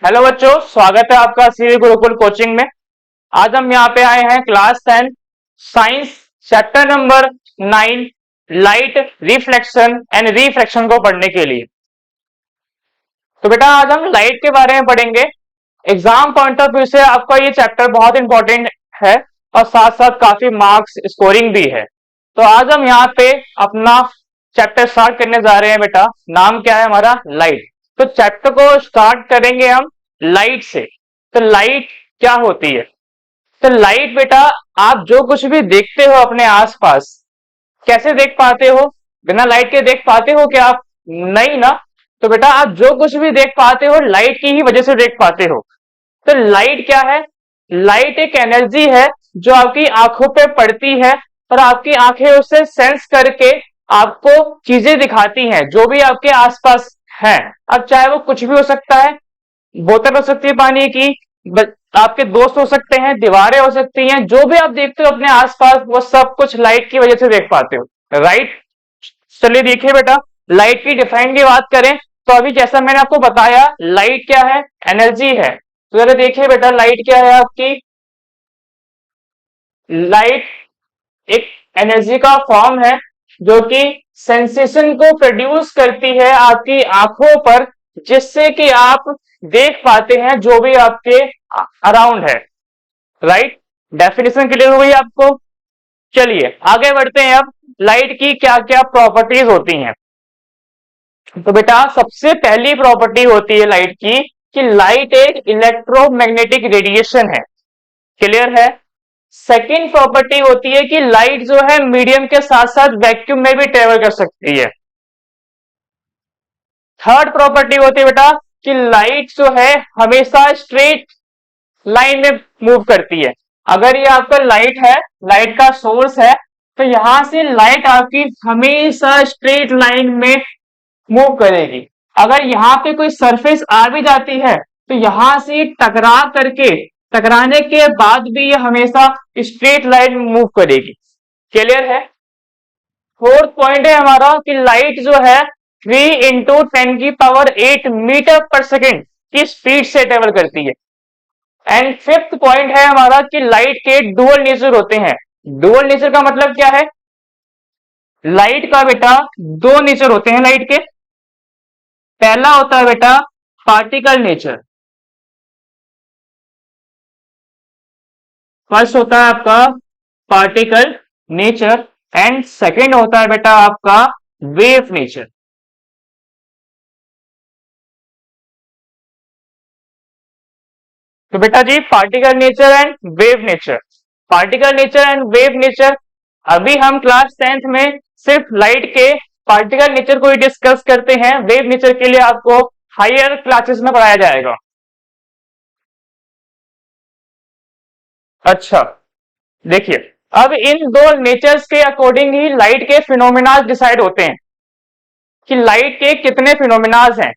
Hello बच्चों, स्वागत है आपका श्री गुरुकुल कोचिंग में। आज हम यहाँ पे आए हैं class 10 science chapter number 9 light reflection and refraction को पढ़ने के लिए। तो बेटा आज हम लाइट के बारे में पढ़ेंगे। एग्जाम पॉइंट ऑफ व्यू से आपका ये चैप्टर बहुत इंपॉर्टेंट है और साथ साथ काफी मार्क्स स्कोरिंग भी है। तो आज हम यहाँ पे अपना चैप्टर स्टार्ट करने जा रहे हैं। बेटा नाम क्या है हमारा? लाइट। तो चैप्टर को स्टार्ट करेंगे हम लाइट से। तो लाइट क्या होती है? तो लाइट बेटा, आप जो कुछ भी देखते हो अपने आसपास, कैसे देख पाते हो? बिना लाइट के देख पाते हो क्या आप? नहीं ना। तो बेटा आप जो कुछ भी देख पाते हो लाइट की ही वजह से देख पाते हो। तो लाइट क्या है? लाइट एक एनर्जी है जो आपकी आंखों पे पड़ती है और आपकी आंखें उससे सेंस करके आपको चीजें दिखाती हैं जो भी आपके आसपास है। अब चाहे वो कुछ भी हो सकता है, बोतल हो सकती है पानी की, आपके दोस्त हो सकते हैं, दीवारें हो सकती हैं, जो भी आप देखते हो अपने आसपास वो सब कुछ लाइट की वजह से देख पाते हो। राइट। चलिए देखिए बेटा, लाइट की डिफाइन की बात करें तो अभी जैसा मैंने आपको बताया लाइट क्या है? एनर्जी है। तो जरा देखिए बेटा, लाइट क्या है आपकी? लाइट एक एनर्जी का फॉर्म है जो कि सेंसेशन को प्रोड्यूस करती है आपकी आंखों पर, जिससे कि आप देख पाते हैं जो भी आपके अराउंड है। राइट। डेफिनेशन क्लियर हो गई आपको? चलिए आगे बढ़ते हैं। अब लाइट की क्या क्या प्रॉपर्टीज होती हैं? तो बेटा सबसे पहली प्रॉपर्टी होती है लाइट की कि लाइट एक इलेक्ट्रोमैग्नेटिक रेडिएशन है। क्लियर है? सेकेंड प्रॉपर्टी होती है कि लाइट जो है मीडियम के साथ साथ वैक्यूम में भी ट्रेवल कर सकती है। थर्ड प्रॉपर्टी होती है बेटा कि लाइट जो है हमेशा स्ट्रेट लाइन में मूव करती है। अगर ये आपका लाइट है, लाइट का सोर्स है, तो यहां से लाइट आपकी हमेशा स्ट्रेट लाइन में मूव करेगी। अगर यहाँ पे कोई सरफेस आ भी जाती है तो यहां से टकरा करके, टकराने के बाद भी ये हमेशा स्ट्रेट लाइन में मूव करेगी। क्लियर है? फोर्थ पॉइंट है हमारा कि लाइट जो है 3 × 10⁸ मीटर पर सेकेंड की स्पीड से ट्रेवल करती है। एंड फिफ्थ पॉइंट है हमारा कि लाइट के डुअल नेचर होते हैं। डुअल नेचर का मतलब क्या है? लाइट का बेटा दो नेचर होते हैं लाइट के। पहला होता है बेटा पार्टिकल नेचर। फर्स्ट होता है आपका पार्टिकल नेचर एंड सेकंड होता है बेटा आपका वेव नेचर। तो बेटा जी particle nature and wave nature, particle nature and wave nature. अभी हम क्लास 10th में सिर्फ लाइट के पार्टिकल नेचर को ही डिस्कस करते हैं। वेव नेचर के लिए आपको हायर क्लासेस में पढ़ाया जाएगा। अच्छा देखिए, अब इन दो नेचर्स के अकॉर्डिंग ही लाइट के फिनोमिनाज डिसाइड होते हैं कि लाइट के कितने फिनोमिनाज हैं।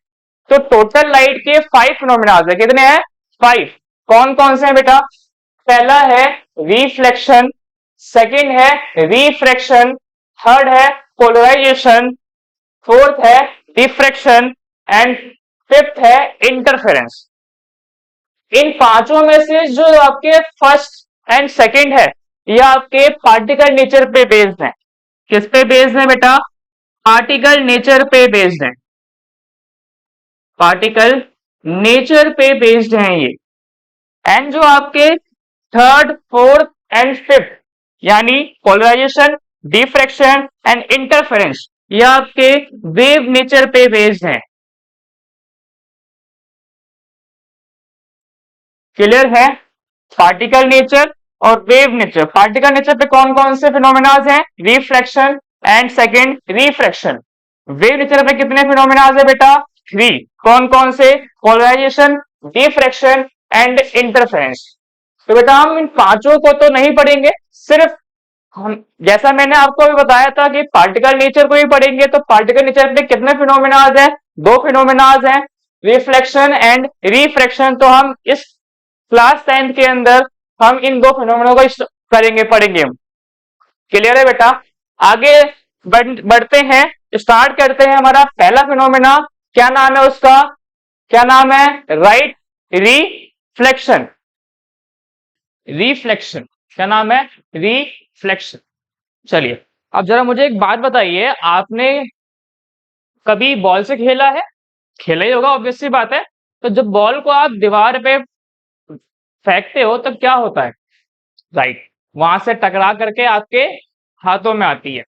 तो टोटल लाइट के 5 फिनोमिनाज है। कितने हैं? 5। कौन कौन से हैं बेटा? पहला है रिफ्लेक्शन, सेकंड है रिफ्रैक्शन, थर्ड है पोलराइजेशन, फोर्थ है डिफ्रैक्शन एंड फिफ्थ है इंटरफेरेंस। इन पांचों में से जो आपके फर्स्ट एंड सेकंड है ये आपके पार्टिकल नेचर पे बेस्ड है। किस पे बेस्ड है बेटा? पार्टिकल नेचर पे बेस्ड है। पार्टिकल नेचर पे बेस्ड है ये। एंड जो आपके थर्ड फोर्थ एंड फिफ्थ यानी पोलराइजेशन, डिफ्रैक्शन एंड इंटरफेरेंस ये आपके वेव नेचर पे बेस्ड है। क्लियर है? पार्टिकल नेचर और वेव नेचर। पार्टिकल नेचर पे कौन कौन से फिनोमिनाज हैं? Reflection and second refraction. Wave nature पे कितने फिनोमिनाज है बेटा? 3। कौन कौन से? Polarization, diffraction and interference. तो बेटा हम इन पांचों को तो नहीं पढ़ेंगे, सिर्फ हम जैसा मैंने आपको अभी बताया था कि पार्टिकल नेचर को ही पढ़ेंगे। तो पार्टिकल नेचर पे कितने फिनोमिनाज हैं? 2 फिनोमिनाज हैं, रिफ्लेक्शन एंड रिफ्रैक्शन। तो हम इस क्लास 10th के अंदर हम इन दो फिनोमिना को करेंगे, पढ़ेंगे हम। क्लियर है बेटा? आगे बढ़ते हैं, स्टार्ट करते हैं। हमारा पहला फिनोमिना क्या नाम है उसका? क्या नाम है? Right reflection. रिफ्लेक्शन क्या नाम है? रिफ्लेक्शन। चलिए अब जरा मुझे एक बात बताइए, आपने कभी बॉल से खेला है? खेला ही होगा, ऑब्वियस सी बात है। तो जब बॉल को आप दीवार पे फेंकते हो तब क्या होता है? राइट, वहां से टकरा करके आपके हाथों में आती है।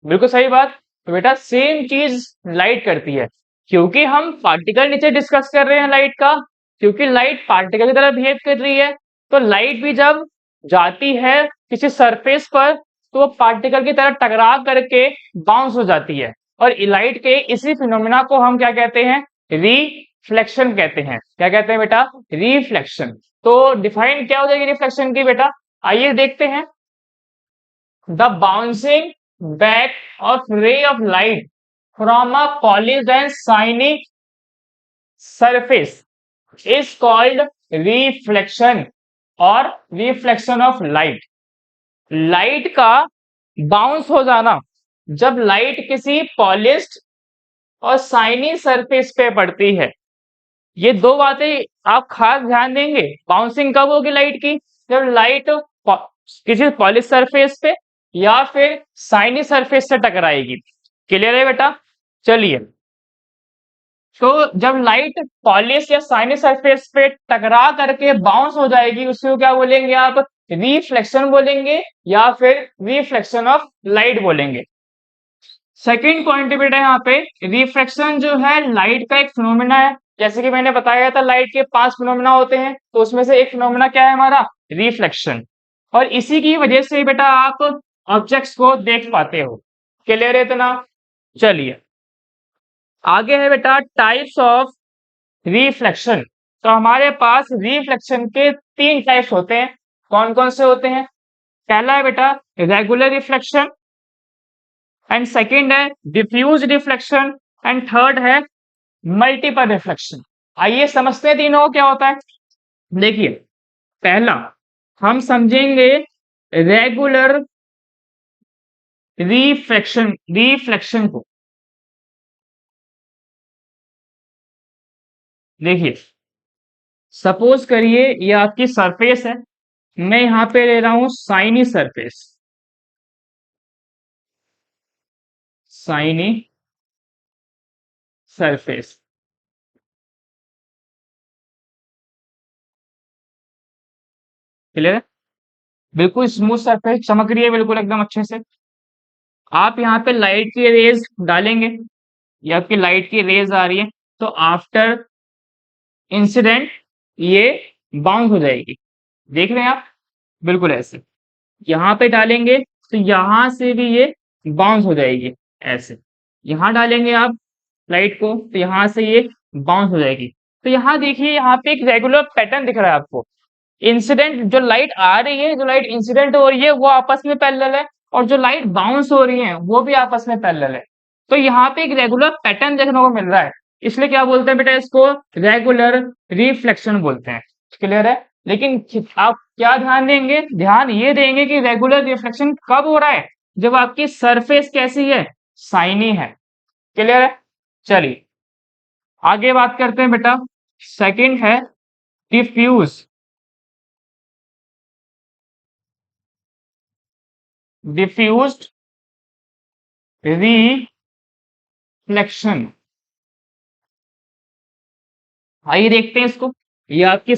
बिल्कुल सही बात। तो बेटा सेम चीज लाइट करती है। क्योंकि हम पार्टिकल नीचे डिस्कस कर रहे हैं लाइट का, क्योंकि लाइट पार्टिकल की तरह बिहेव कर रही है, तो लाइट भी जब जाती है किसी सरफेस पर तो वो पार्टिकल की तरह टकरा करके बाउंस हो जाती है। और लाइट के इसी फिनोमिना को हम क्या कहते हैं? रिफ्लेक्शन कहते हैं। क्या कहते हैं बेटा? रिफ्लेक्शन। तो डिफाइन क्या हो जाएगी रिफ्लेक्शन की बेटा? आइए देखते हैं। The bouncing back of ray of light from a polished and shiny surface is called reflection or reflection of light। Light का बाउंस हो जाना जब लाइट किसी पॉलिश्ड और शाइनी सरफेस पे पड़ती है। ये दो बातें आप खास ध्यान देंगे। बाउंसिंग कब होगी लाइट की? जब लाइट किसी पॉलिश सरफेस पे या फिर शाइनी सरफेस से टकराएगी। क्लियर है बेटा? चलिए, तो जब लाइट पॉलिश या शाइनी सरफेस पे टकरा करके बाउंस हो जाएगी उसको क्या बोलेंगे आप? रिफ्लेक्शन बोलेंगे या फिर रिफ्लेक्शन ऑफ लाइट बोलेंगे। सेकंड पॉइंट बेटा यहाँ पे, रिफ्लेक्शन जो है लाइट का एक फिनोमिना है। जैसे कि मैंने बताया था लाइट के 5 फिनोमिना होते हैं, तो उसमें से एक फिनोमिना क्या है हमारा? रिफ्लेक्शन। और इसी की वजह से बेटा आप ऑब्जेक्ट्स को देख पाते हो। क्लियर है इतना? चलिए आगे है बेटा टाइप्स ऑफ रिफ्लेक्शन। तो हमारे पास रिफ्लेक्शन के 3 टाइप्स होते हैं। कौन कौन से होते हैं? पहला है बेटा रेगुलर रिफ्लेक्शन, एंड सेकंड है डिफ्यूज रिफ्लेक्शन, एंड थर्ड है मल्टीपल रिफ्लेक्शन। आइए समझते हैं तीनों को क्या होता है। देखिए पहला हम समझेंगे रेगुलर रिफ्लेक्शन को। देखिए सपोज करिए ये आपकी सरफेस है, मैं यहां पे ले रहा हूं shiny surface. Shiny surface, clear है? बिल्कुल स्मूथ सरफेस, चमक रही है बिल्कुल एकदम अच्छे से। आप यहाँ पे लाइट की रेज डालेंगे, ये आपकी लाइट की रेज आ रही है, तो आफ्टर इंसिडेंट ये बाउंस हो जाएगी। देख रहे हैं आप? बिल्कुल ऐसे यहाँ पे डालेंगे तो यहां से भी ये बाउंस हो जाएगी। ऐसे यहाँ डालेंगे आप लाइट को तो यहां से ये बाउंस हो जाएगी। तो यहाँ देखिए यहाँ पे एक रेगुलर पैटर्न दिख रहा है आपको। इंसिडेंट जो लाइट आ रही है, जो लाइट इंसिडेंट हो रही है वो आपस में पैरेलल है, और जो लाइट बाउंस हो रही है वो भी आपस में पैरेलल है। तो यहाँ पे एक रेगुलर पैटर्न देखने को मिल रहा है, इसलिए क्या बोलते हैं बेटा? इसको रेगुलर रिफ्लेक्शन बोलते हैं। क्लियर है? लेकिन आप क्या ध्यान देंगे? ध्यान ये देंगे कि रेगुलर रिफ्लेक्शन कब हो रहा है? जब आपकी सरफेस कैसी है? शाइनी है। क्लियर है? चलिए आगे बात करते हैं बेटा। सेकंड है डिफ्यूज डिफ्यूज्ड रिफ्लेक्शन। आइए देखते हैं इसको। ये आपकी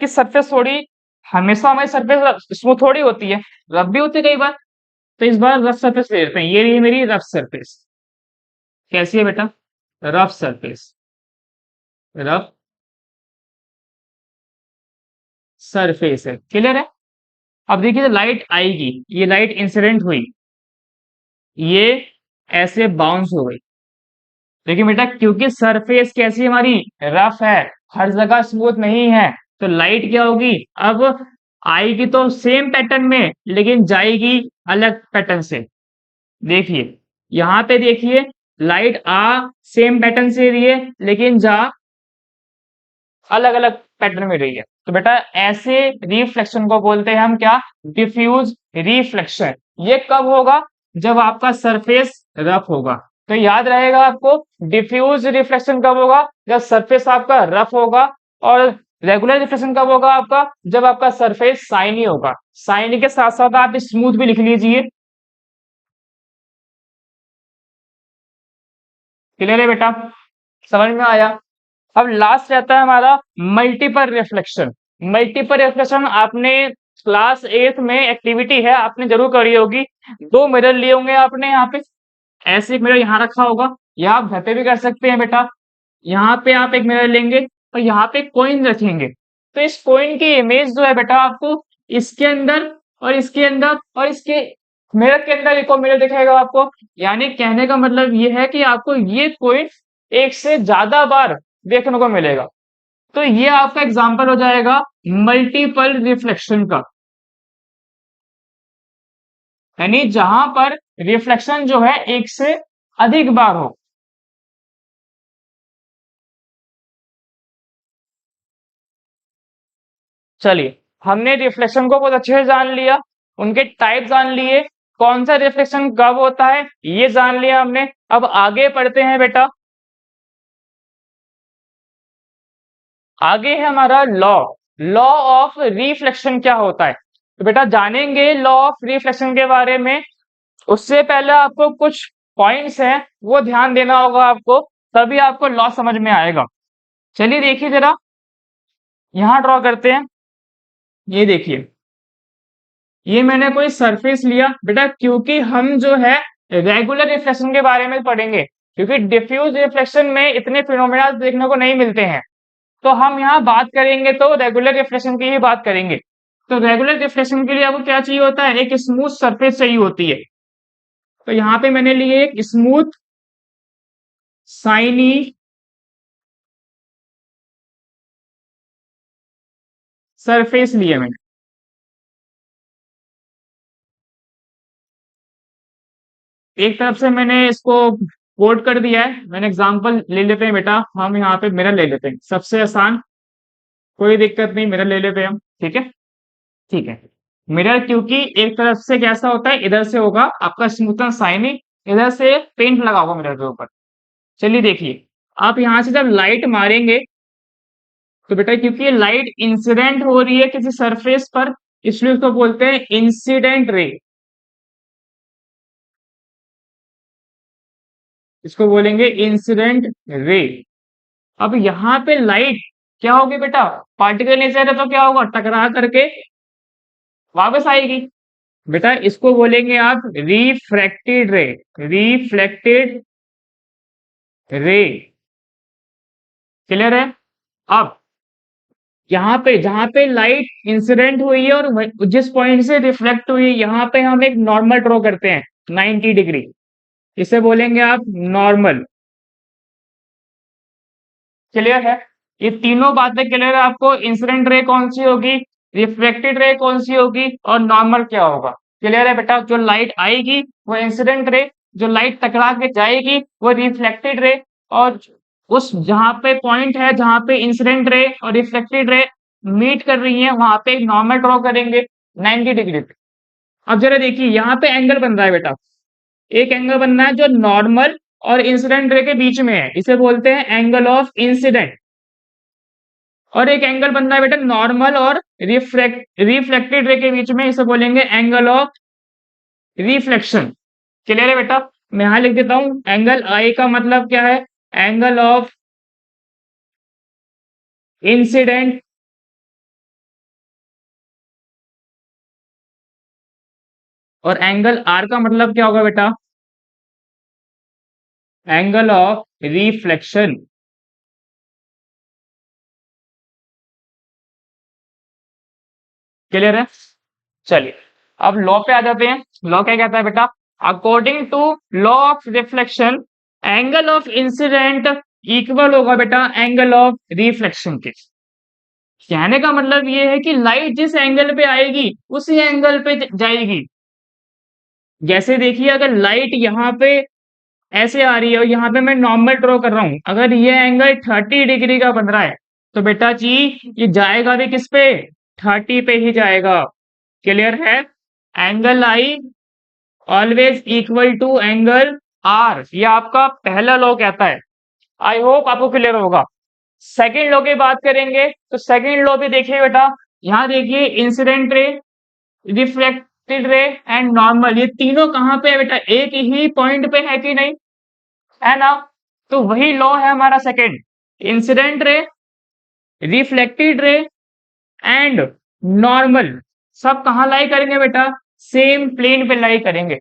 सरफेस थोड़ी, हमेशा हमारी सरफेस स्मूथ थोड़ी होती है, रफ भी होती है कई बार। तो इस बार रफ सरफेस ले लेते हैं। ये रही मेरी रफ सरफेस। कैसी है बेटा? रफ सरफेस, रफ सरफेस है। क्लियर है? अब देखिए लाइट आएगी, ये लाइट इंसिडेंट हुई, ये ऐसे बाउंस हो गई। देखिए बेटा क्योंकि सरफेस कैसी है हमारी? रफ है, हर जगह स्मूथ नहीं है, तो लाइट क्या होगी? अब आएगी तो सेम पैटर्न में लेकिन जाएगी अलग पैटर्न से। देखिए यहां पे देखिए लाइट आ सेम पैटर्न से रही है लेकिन जा अलग अलग पैटर्न में रही है। तो बेटा ऐसे रिफ्लेक्शन को बोलते हैं हम क्या? Diffuse reflection. ये कब होगा? जब आपका सरफेस रफ होगा। तो याद रहेगा आपको, डिफ्यूज रिफ्लेक्शन कब होगा, जब सरफेस आपका रफ होगा, और रेगुलर रिफ्लेक्शन कब होगा आपका, जब आपका सरफेस शाइनी होगा। शाइनी के साथ साथ आप स्मूथ भी लिख लीजिए। क्लियर है बेटा, समझ में आया। अब लास्ट रहता है हमारा मल्टीपल रिफ्लेक्शन। मल्टीपल रिफ्लेक्शन आपने क्लास 8 में एक्टिविटी है, आपने जरूर करी होगी। दो मिरर लिए होंगे आपने यहाँ पे, ऐसे एक मिरर यहाँ रखा होगा, या आप घर पे भी कर सकते हैं बेटा। यहाँ पे आप एक मिरर लेंगे और यहाँ पे कॉइन रखेंगे, तो इस कॉइन की इमेज जो है बेटा आपको इसके अंदर और इसके अंदर और इसके मिरर के अंदर एक और मिरर दिखाएगा आपको। यानी कहने का मतलब ये है कि आपको ये कॉइन एक से ज्यादा बार देखने को मिलेगा। तो ये आपका एग्जाम्पल हो जाएगा मल्टीपल रिफ्लेक्शन का, यानी जहां पर रिफ्लेक्शन जो है एक से अधिक बार हो। चलिए, हमने रिफ्लेक्शन को बहुत अच्छे से जान लिया, उनके टाइप जान लिए, कौन सा रिफ्लेक्शन कब होता है ये जान लिया हमने। अब आगे पढ़ते हैं बेटा, आगे है हमारा लॉ। लॉ ऑफ रिफ्लेक्शन क्या होता है, तो बेटा जानेंगे लॉ ऑफ रिफ्लेक्शन के बारे में। उससे पहले आपको कुछ पॉइंट्स हैं वो ध्यान देना होगा आपको, तभी आपको लॉ समझ में आएगा। चलिए देखिए जरा, यहां ड्रॉ करते हैं। ये देखिए, ये मैंने कोई सरफेस लिया बेटा, क्योंकि हम जो है रेगुलर रिफ्लेक्शन के बारे में पढ़ेंगे, क्योंकि डिफ्यूज रिफ्लेक्शन में इतने फिनोमेना देखने को नहीं मिलते हैं। तो हम यहाँ बात करेंगे तो रेगुलर रिफ्लेक्शन की ही बात करेंगे। तो रेगुलर रिफ्लेक्शन के लिए आपको क्या चाहिए होता है, एक स्मूथ सरफेस चाहिए होती है। तो यहाँ पे मैंने लिए एक स्मूथ साइनी सरफेस लिए मैंने। एक तरफ से मैंने इसको कोट कर दिया है, मैंने एग्जांपल ले लेते हैं बेटा, हम यहाँ पे मिरर ले लेते हैं, सबसे आसान, कोई दिक्कत नहीं, मिरर ले लेते हैं हम। ठीक है, ठीक है। मिरर क्योंकि एक तरफ से कैसा होता है, इधर से होगा आपका स्मूथ एंड शाइनी, इधर से पेंट लगा होगा मिरर के ऊपर। चलिए देखिए, आप यहाँ से जब लाइट मारेंगे, तो बेटा क्योंकि ये लाइट इंसिडेंट हो रही है किसी सरफेस पर, इसलिए उसको बोलते हैं इंसिडेंट रे। इसको बोलेंगे इंसिडेंट रे। अब यहाँ पे लाइट क्या होगी बेटा, पार्टिकल नेचर है तो क्या होगा, टकरा करके वापस आएगी। बेटा इसको बोलेंगे आप रिफ्रैक्टेड रे, रिफ्लेक्टेड रे। क्लियर है। अब यहाँ पे जहां पे लाइट इंसिडेंट हुई है और जिस पॉइंट से रिफ्लेक्ट हुई है, यहाँ पे हम एक नॉर्मल ड्रॉ करते हैं 90 डिग्री, इसे बोलेंगे आप नॉर्मल। क्लियर है, ये तीनों बातें क्लियर है आपको, इंसिडेंट रे कौन सी होगी, रिफ्लेक्टेड रे कौन सी होगी, और नॉर्मल क्या होगा। क्लियर है बेटा, जो लाइट आएगी वो इंसिडेंट रे, जो लाइट टकरा के जाएगी वो रिफ्लेक्टेड रे, और उस जहां पे पॉइंट है जहां पे इंसिडेंट रे और रिफ्लेक्टेड रे मीट कर रही है, वहां पे एक नॉर्मल ड्रॉ करेंगे 90 डिग्री पे। अब जरा देखिए, यहाँ पे एंगल बन रहा है बेटा, एक एंगल बनना है जो नॉर्मल और इंसिडेंट रे के बीच में है, इसे बोलते हैं एंगल ऑफ इंसिडेंट। और एक एंगल बनना है बेटा नॉर्मल और रिफ्लेक्टेड रे के बीच में, इसे बोलेंगे एंगल ऑफ रिफ्लेक्शन। क्लियर है बेटा, मैं यहां लिख देता हूं, एंगल आई का मतलब क्या है, एंगल ऑफ इंसिडेंट और एंगल आर का मतलब क्या होगा बेटा, एंगल ऑफ रिफ्लेक्शन। क्लियर है। चलिए अब लॉ पे आ जाते हैं। लॉ क्या कहता है बेटा, according to law of reflection, angle of incident equal होगा बेटा एंगल ऑफ रिफ्लेक्शन के। कहने का मतलब ये है कि लाइट जिस एंगल पे आएगी उसी एंगल पे जाएगी। जैसे देखिए, अगर लाइट यहाँ पे ऐसे आ रही है और यहाँ पे मैं नॉर्मल ड्रॉ कर रहा हूं, अगर ये एंगल 30 डिग्री का बन रहा है, तो बेटा जी ये जाएगा भी किस पे, 30 पे ही जाएगा। क्लियर है, angle I always equal to angle R, ये आपका पहला लॉ कहता है। आई होप आपको क्लियर होगा। सेकेंड लॉ की बात करेंगे तो सेकेंड लॉ भी देखिए बेटा, यहाँ देखिए incident ray, reflected ray and normal, ये तीनों कहाँ पे है बेटा, एक ही पॉइंट पे है कि नहीं, है ना। तो वही लॉ है हमारा second, incident ray, reflected ray and normal सब कहाँ लाई करेंगे बेटा, सेम प्लेन पे लाई करेंगे।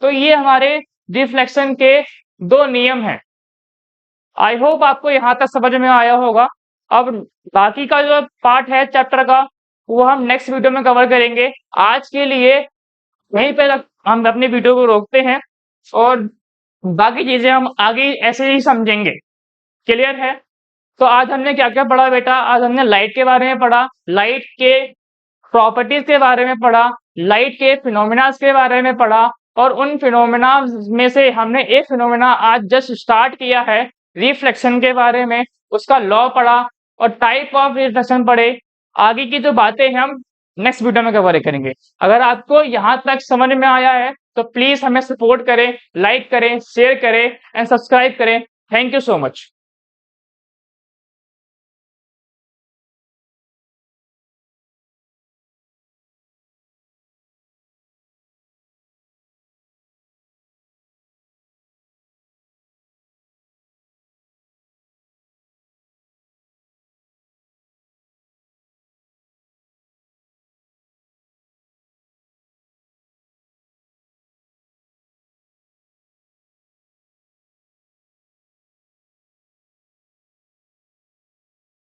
तो ये हमारे रिफ्लेक्शन के दो नियम हैं। आई होप आपको यहाँ तक समझ में आया होगा। अब बाकी का जो पार्ट है चैप्टर का, वो हम नेक्स्ट वीडियो में कवर करेंगे। आज के लिए यहीं पे हम अपनी वीडियो को रोकते हैं और बाकी चीजें हम आगे ऐसे ही समझेंगे। क्लियर है। तो आज हमने क्या क्या पढ़ा बेटा, आज हमने लाइट के बारे में पढ़ा, लाइट के प्रॉपर्टीज के बारे में पढ़ा, लाइट के फिनोमिना के बारे में पढ़ा, और उन फिनोमिना में से हमने एक फिनोमिना आज जस्ट स्टार्ट किया है रिफ्लेक्शन के बारे में, उसका लॉ पढ़ा और टाइप ऑफ रिफ्लेक्शन पढ़े। आगे की जो बातें हम नेक्स्ट वीडियो में कवर करेंगे। अगर आपको यहाँ तक समझ में आया है तो प्लीज हमें सपोर्ट करें, लाइक करें, शेयर करें एंड सब्सक्राइब करें। Thank you so much.